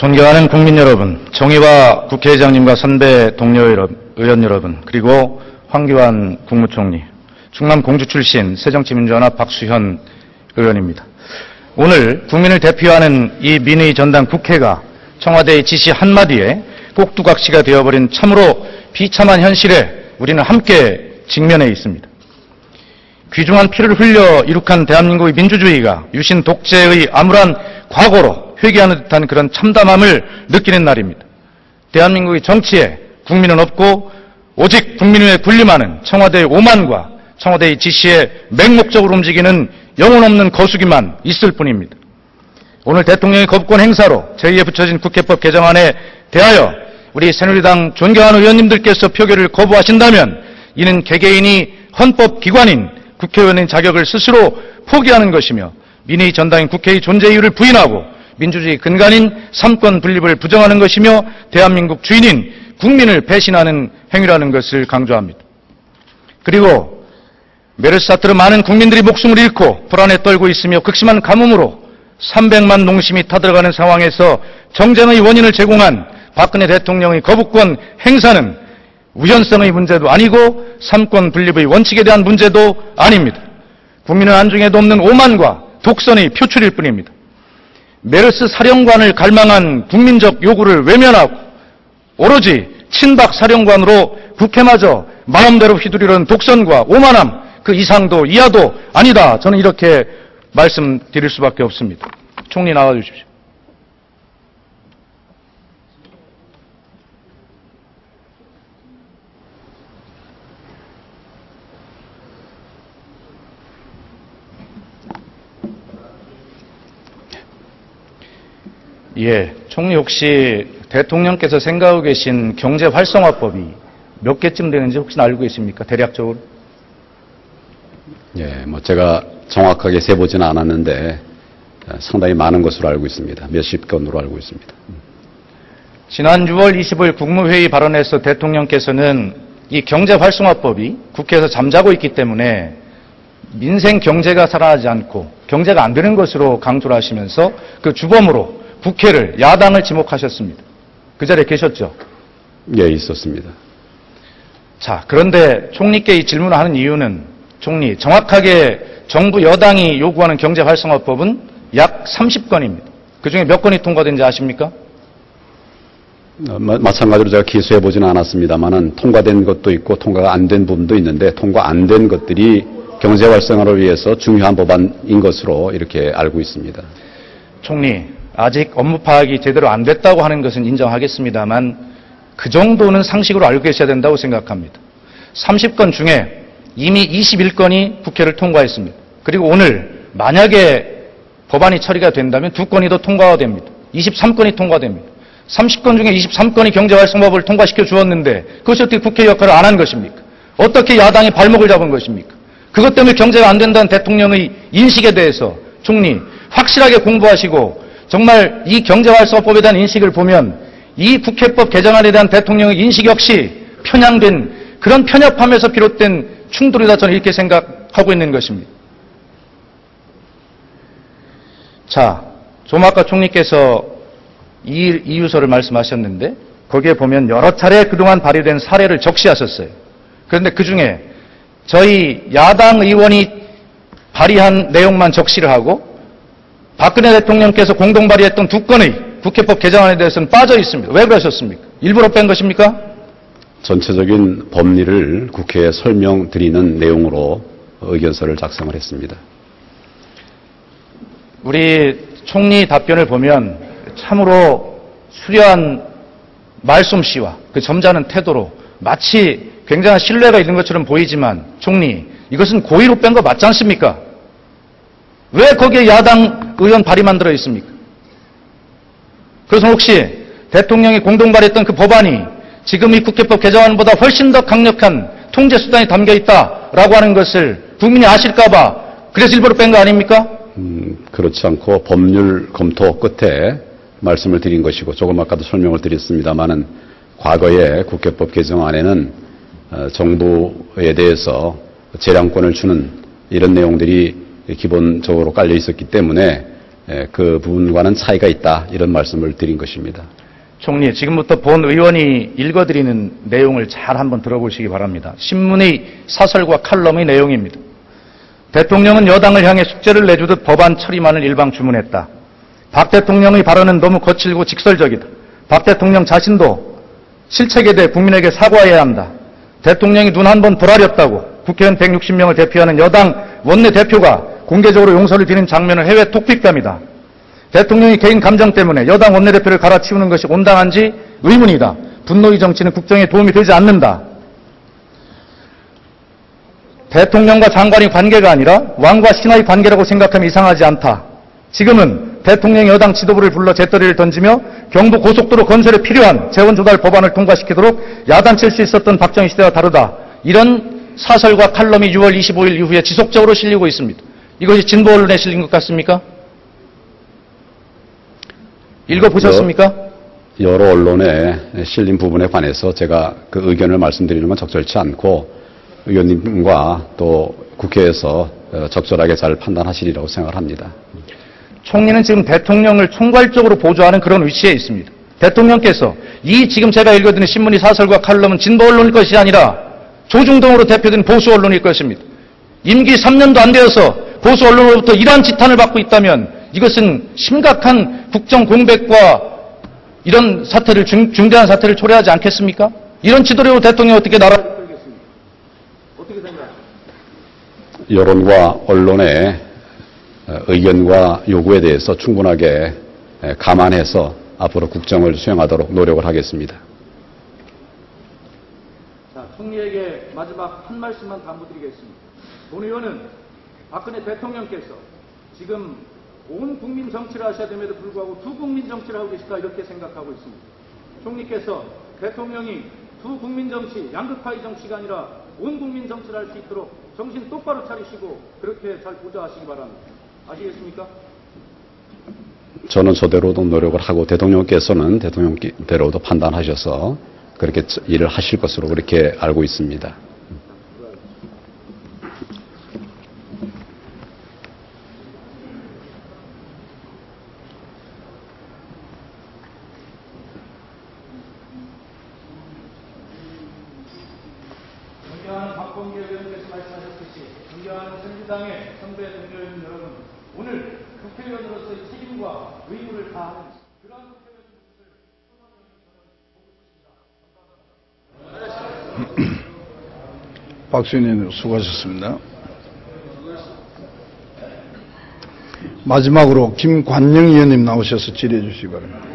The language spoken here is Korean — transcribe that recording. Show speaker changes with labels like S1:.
S1: 존경하는 국민 여러분, 정의와 국회의장님과 선배 동료 의원 여러분, 그리고 황교안 국무총리, 충남 공주 출신 새정치민주연합 박수현 의원입니다. 오늘 국민을 대표하는 이 민의 전당 국회가 청와대의 지시 한마디에 꼭두각시가 되어버린 참으로 비참한 현실에 우리는 함께 직면해 있습니다. 귀중한 피를 흘려 이룩한 대한민국의 민주주의가 유신 독재의 암울한 과거로 회귀하는 듯한 그런 참담함을 느끼는 날입니다. 대한민국의 정치에 국민은 없고 오직 국민 위에 군림하는 청와대의 오만과 청와대의 지시에 맹목적으로 움직이는 영혼 없는 거수기만 있을 뿐입니다. 오늘 대통령의 거부권 행사로 제2에 붙여진 국회법 개정안에 대하여 우리 새누리당 존경하는 의원님들께서 표결을 거부하신다면 이는 개개인이 헌법기관인 국회의원의 자격을 스스로 포기하는 것이며 민의 전당인 국회의 존재 이유를 부인하고 민주주의 근간인 삼권 분립을 부정하는 것이며 대한민국 주인인 국민을 배신하는 행위라는 것을 강조합니다. 그리고 메르스 사태로 많은 국민들이 목숨을 잃고 불안에 떨고 있으며 극심한 가뭄으로 300만 농심이 타들어가는 상황에서 정쟁의 원인을 제공한 박근혜 대통령의 거부권 행사는 우연성의 문제도 아니고 삼권 분립의 원칙에 대한 문제도 아닙니다. 국민은 안중에도 없는 오만과 독선의 표출일 뿐입니다. 메르스 사령관을 갈망한 국민적 요구를 외면하고 오로지 친박 사령관으로 국회마저 마음대로 휘두르는 독선과 오만함, 그 이상도 이하도 아니다. 저는 이렇게 말씀드릴 수밖에 없습니다. 총리 나와주십시오. 예, 총리 혹시 대통령께서 생각하고 계신 경제활성화법이 몇 개쯤 되는지 혹시 알고 계십니까? 대략적으로?
S2: 예, 제가 정확하게 세보지는 않았는데 상당히 많은 것으로 알고 있습니다. 몇십 건으로 알고 있습니다.
S1: 지난 6월 20일 국무회의 발언에서 대통령께서는 이 경제활성화법이 국회에서 잠자고 있기 때문에 민생 경제가 살아나지 않고 경제가 안 되는 것으로 강조를 하시면서 그 주범으로 국회를, 야당을 지목하셨습니다. 그 자리에 계셨죠?
S2: 예, 있었습니다.
S1: 자, 그런데 총리께 이 질문을 하는 이유는 총리, 정확하게 정부 여당이 요구하는 경제활성화법은 약 30건입니다. 그중에 몇 건이 통과된지 아십니까?
S2: 마찬가지로 제가 기수해보지는 않았습니다만은 통과된 것도 있고 통과가 안 된 부분도 있는데 통과 안 된 것들이 경제활성화를 위해서 중요한 법안인 것으로 이렇게 알고 있습니다.
S1: 총리, 아직 업무 파악이 제대로 안 됐다고 하는 것은 인정하겠습니다만 그 정도는 상식으로 알고 계셔야 된다고 생각합니다. 30건 중에 이미 21건이 국회를 통과했습니다. 그리고 오늘 만약에 법안이 처리가 된다면 2건이 더 통과가 됩니다. 23건이 통과됩니다. 30건 중에 23건이 경제활성화법을 통과시켜 주었는데 그것이 어떻게 국회 역할을 안 한 것입니까? 어떻게 야당이 발목을 잡은 것입니까? 그것 때문에 경제가 안 된다는 대통령의 인식에 대해서 총리 확실하게 공부하시고 정말 이 경제활성화법에 대한 인식을 보면 이 국회법 개정안에 대한 대통령의 인식 역시 편향된 그런 편협함에서 비롯된 충돌이다 저는 이렇게 생각하고 있는 것입니다. 자, 좀 아까 총리께서 이유서를 말씀하셨는데 거기에 보면 여러 차례 그동안 발의된 사례를 적시하셨어요. 그런데 그중에 저희 야당 의원이 발의한 내용만 적시를 하고 박근혜 대통령께서 공동 발의했던 2건의 국회법 개정안에 대해서는 빠져 있습니다. 왜 그러셨습니까? 일부러 뺀 것입니까?
S2: 전체적인 법리를 국회에 설명드리는 내용으로 의견서를 작성을 했습니다.
S1: 우리 총리 답변을 보면 참으로 수려한 말솜씨와 그 점잖은 태도로 마치 굉장한 신뢰가 있는 것처럼 보이지만 총리, 이것은 고의로 뺀 거 맞지 않습니까? 왜 거기에 야당 의원 발의만 들어 있습니까? 그래서 혹시 대통령이 공동 발의했던 그 법안이 지금 이 국회법 개정안보다 훨씬 더 강력한 통제 수단이 담겨 있다라고 하는 것을 국민이 아실까 봐 그래서 일부러 뺀 거 아닙니까?
S2: 그렇지 않고 법률 검토 끝에 말씀을 드린 것이고 조금 아까도 설명을 드렸습니다마는 과거에 국회법 개정안에는 정부에 대해서 재량권을 주는 이런 내용들이 기본적으로 깔려 있었기 때문에 그 부분과는 차이가 있다 이런 말씀을 드린 것입니다.
S1: 총리, 지금부터 본 의원이 읽어드리는 내용을 잘 한번 들어보시기 바랍니다. 신문의 사설과 칼럼의 내용입니다. 대통령은 여당을 향해 숙제를 내주듯 법안 처리만을 일방 주문했다. 박 대통령의 발언은 너무 거칠고 직설적이다. 박 대통령 자신도 실책에 대해 국민에게 사과해야 한다. 대통령이 눈 한 번 돌아렸다고 국회의원 160명을 대표하는 여당 원내대표가 공개적으로 용서를 드린 장면을 해외 톡픽답니다. 대통령이 개인 감정 때문에 여당 원내대표를 갈아치우는 것이 온당한지 의문이다. 분노의 정치는 국정에 도움이 되지 않는다. 대통령과 장관의 관계가 아니라 왕과 신하의 관계라고 생각하면 이상하지 않다. 지금은 대통령이 여당 지도부를 불러 재떨이를 던지며 경부 고속도로 건설에 필요한 재원조달 법안을 통과시키도록 야단칠 수 있었던 박정희 시대와 다르다. 이런 사설과 칼럼이 6월 25일 이후에 지속적으로 실리고 있습니다. 이것이 진보 언론에 실린 것 같습니까? 읽어보셨습니까?
S2: 여러 언론에 실린 부분에 관해서 제가 그 의견을 말씀드리는 건 적절치 않고 의원님과 또 국회에서 적절하게 잘 판단하시리라고 생각을 합니다.
S1: 총리는 지금 대통령을 총괄적으로 보좌하는 그런 위치에 있습니다. 대통령께서 이 지금 제가 읽어드린 신문의 사설과 칼럼은 진보 언론일 것이 아니라 조중동으로 대표된 보수 언론일 것입니다. 임기 3년도 안 되어서 보수 언론으로부터 이러한 지탄을 받고 있다면 이것은 심각한 국정 공백과 이런 사태를 중대한 사태를 초래하지 않겠습니까? 이런 지도력으로 대통령이 어떻게 나라를 끌겠습니까? 어떻게 생각하십니까?
S2: 여론과 언론의 의견과 요구에 대해서 충분하게 감안해서 앞으로 국정을 수행하도록 노력을 하겠습니다.
S1: 자, 총리에게 마지막 한 말씀만 당부드리겠습니다. 본 의원은 박근혜 대통령께서 지금 온 국민 정치를 하셔야 됨에도 불구하고 두 국민 정치를 하고 계시다 이렇게 생각하고 있습니다. 총리께서 대통령이 두 국민 정치, 양극화의 정치가 아니라 온 국민 정치를 할 수 있도록 정신 똑바로 차리시고 그렇게 잘 보좌하시기 바랍니다. 아시겠습니까?
S2: 저는 저대로도 노력을 하고 대통령께서는 대통령대로도 판단하셔서 그렇게 일을 하실 것으로 그렇게 알고 있습니다.
S1: 존경하는 박범계 의원께서 말씀하셨듯이 존경하는 새누리당의 선배 동료 의원 여러분, 오늘 국회의원으로서의 책임과 의무를 다하는 그러한 국회의원 모습을
S3: 박수현 의원님 수고하셨습니다. 마지막으로 김관영 의원님 나오셔서 질의해 주시기 바랍니다.